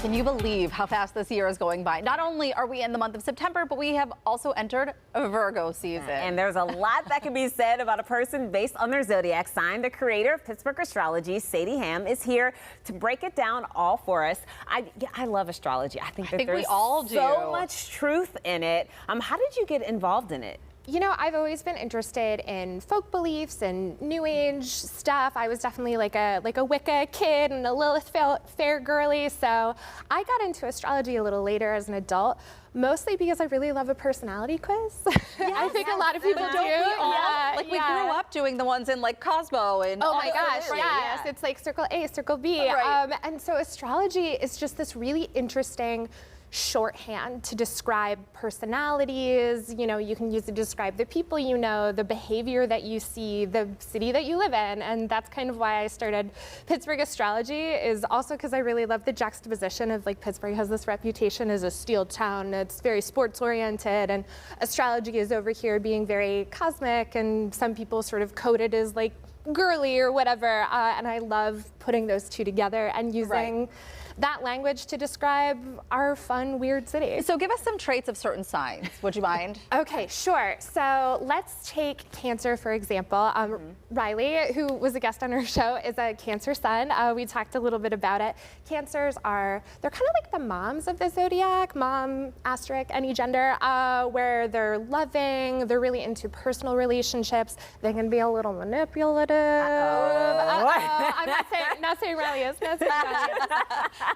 Can you believe how fast this year is going by? Not only are we in the month of September, but we have also entered a Virgo season. And there's a lot that can be said about a person based on their zodiac sign. The creator of Pittsburgh Astrology, Sadie Hamm, is here to break it down all for us. I love astrology. I think there's we all do. So much truth in it. How did you get involved in it? You know, I've always been interested in folk beliefs and New Age stuff. I was definitely like a Wicca kid and a Lilith fair girly. So I got into astrology a little later as an adult, mostly because I really love a personality quiz. Yes, I think a lot of people do. Yeah, we grew up doing the ones in like Cosmo and oh my gosh, right, yes. yeah. It's like circle A, circle B. Right. And so astrology is just this really interesting shorthand to describe personalities. You know, you can use it to describe the people you know, the behavior that you see, the city that you live in. And that's kind of why I started Pittsburgh Astrology, is also because I really love the juxtaposition of, like, Pittsburgh has this reputation as a steel town. It's very sports oriented, and astrology is over here being very cosmic, and some people sort of code it as like girly or whatever. And I love putting those two together and using that language to describe our fun, weird city. So give us some traits of certain signs, would you mind? Okay, sure. So let's take Cancer, for example. Riley, who was a guest on our show, is a Cancer sun. We talked a little bit about it. Cancers they're kind of like the moms of the zodiac, mom, asterisk, any gender, where they're loving, they're really into personal relationships. They can be a little manipulative. I'm not saying Riley is, not saying Riley is.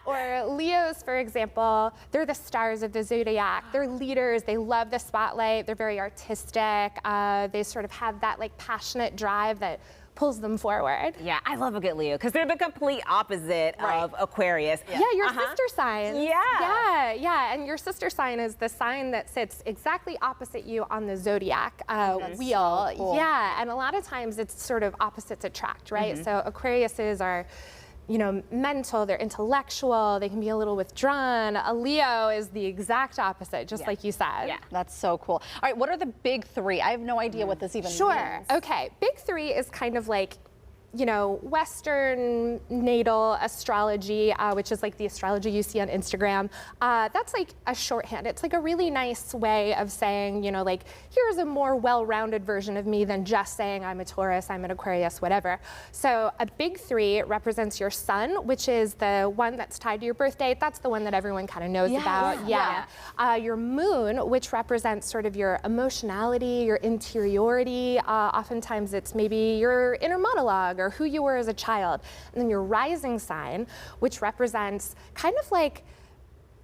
Or Leos, for example, they're the stars of the zodiac. They're leaders. They love the spotlight. They're very artistic. They sort of have that like passionate drive that pulls them forward. Yeah, I love a good Leo because they're the complete opposite of Aquarius. Yeah, your sister sign. Yeah, and your sister sign is the sign that sits exactly opposite you on the zodiac wheel. So cool. Yeah, and a lot of times it's sort of opposites attract, right? So Aquariuses are, you know, mental, they're intellectual, they can be a little withdrawn. A Leo is the exact opposite, just like you said. Yeah, that's so cool. All right, what are the big three? I have no idea what this even means. Sure, okay. Big three is kind of like, you know, Western natal astrology, which is like the astrology you see on Instagram. That's like a shorthand. It's like a really nice way of saying, you know, like, here's a more well-rounded version of me than just saying I'm a Taurus, I'm an Aquarius, whatever. So a big three represents your sun, which is the one that's tied to your birthday. That's the one that everyone kind of knows about. Your moon, which represents sort of your emotionality, your interiority. Oftentimes it's maybe your inner monologue or who you were as a child. And then your rising sign, which represents kind of like,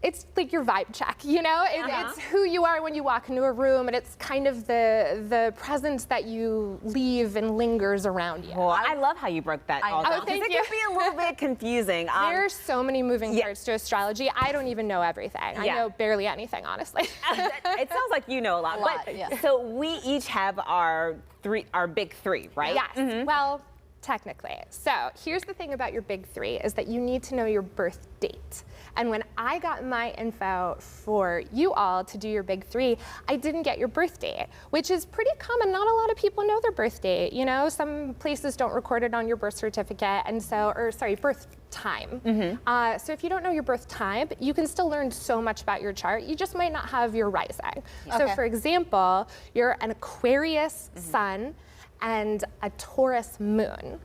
it's like your vibe check, you know? It's who you are when you walk into a room, and it's kind of the presence that you leave and lingers around you. Well, I love how you broke that all down. Thank it you. can be a little bit confusing. There's so many moving parts to astrology. I don't even know everything. I know barely anything, honestly. It sounds like you know a lot. So we each have our big three, right? Yes. Well, technically. So here's the thing about your big three is that you need to know your birth date. And when I got my info for you all to do your big three, I didn't get your birth date, which is pretty common. Not a lot of people know their birth date. You know, some places don't record it on your birth certificate, and so, birth time. So if you don't know your birth time, you can still learn so much about your chart. You just might not have your rising. So for example, you're an Aquarius sun and a Taurus moon.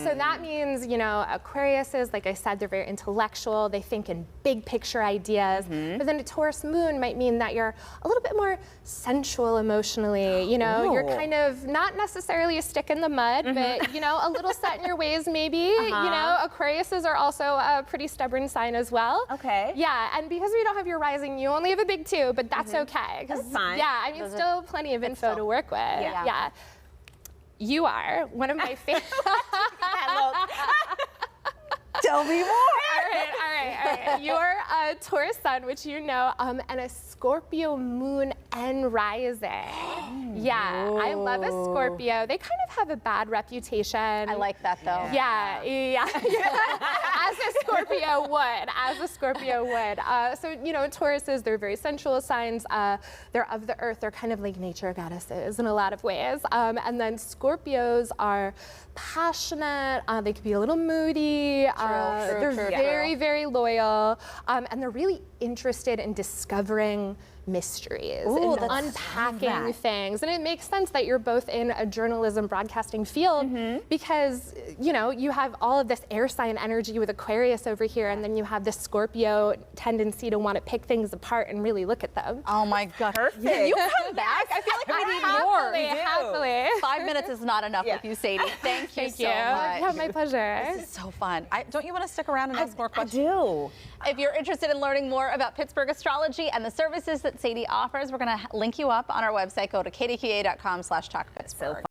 So that means, you know, Aquariuses, like I said, they're very intellectual. They think in big picture ideas. But then a Taurus moon might mean that you're a little bit more sensual emotionally. You know, you're kind of not necessarily a stick in the mud, but, you know, a little set in your ways maybe. You know, Aquariuses are also a pretty stubborn sign as well. Yeah, and because we don't have your rising, you only have a big two, but that's okay. That's fine. Yeah, I mean, still plenty of info to work with. Yeah. You are one of my favorite. Tell me more. All right. You're a Taurus sun, which you know, and a Scorpio moon and rising. Yeah, I love a Scorpio. They kind of have a bad reputation. I like that though. Yeah. As a Scorpio would. So, you know, Tauruses, they're very sensual signs. They're of the earth. They're kind of like nature goddesses in a lot of ways. And then Scorpios are passionate. They can be a little moody. They're very, very loyal. And they're really interested in discovering mysteries and unpacking things. And it makes sense that you're both in a journalism broadcasting field because, you know, you have all of this air sign energy with Aquarius over here, and then you have this Scorpio tendency to want to pick things apart and really look at them. Oh my God. Perfect. Can you come back? I feel like we need more. Happily. 5 minutes is not enough with you, Sadie. Thank you so much. Yeah, my pleasure. This is so fun. Don't you want to stick around and ask more questions? I do. If you're interested in learning more about Pittsburgh Astrology and the services that Sadie offers, we're going to link you up on our website. Go to kdqa.com/talkpittsburgh.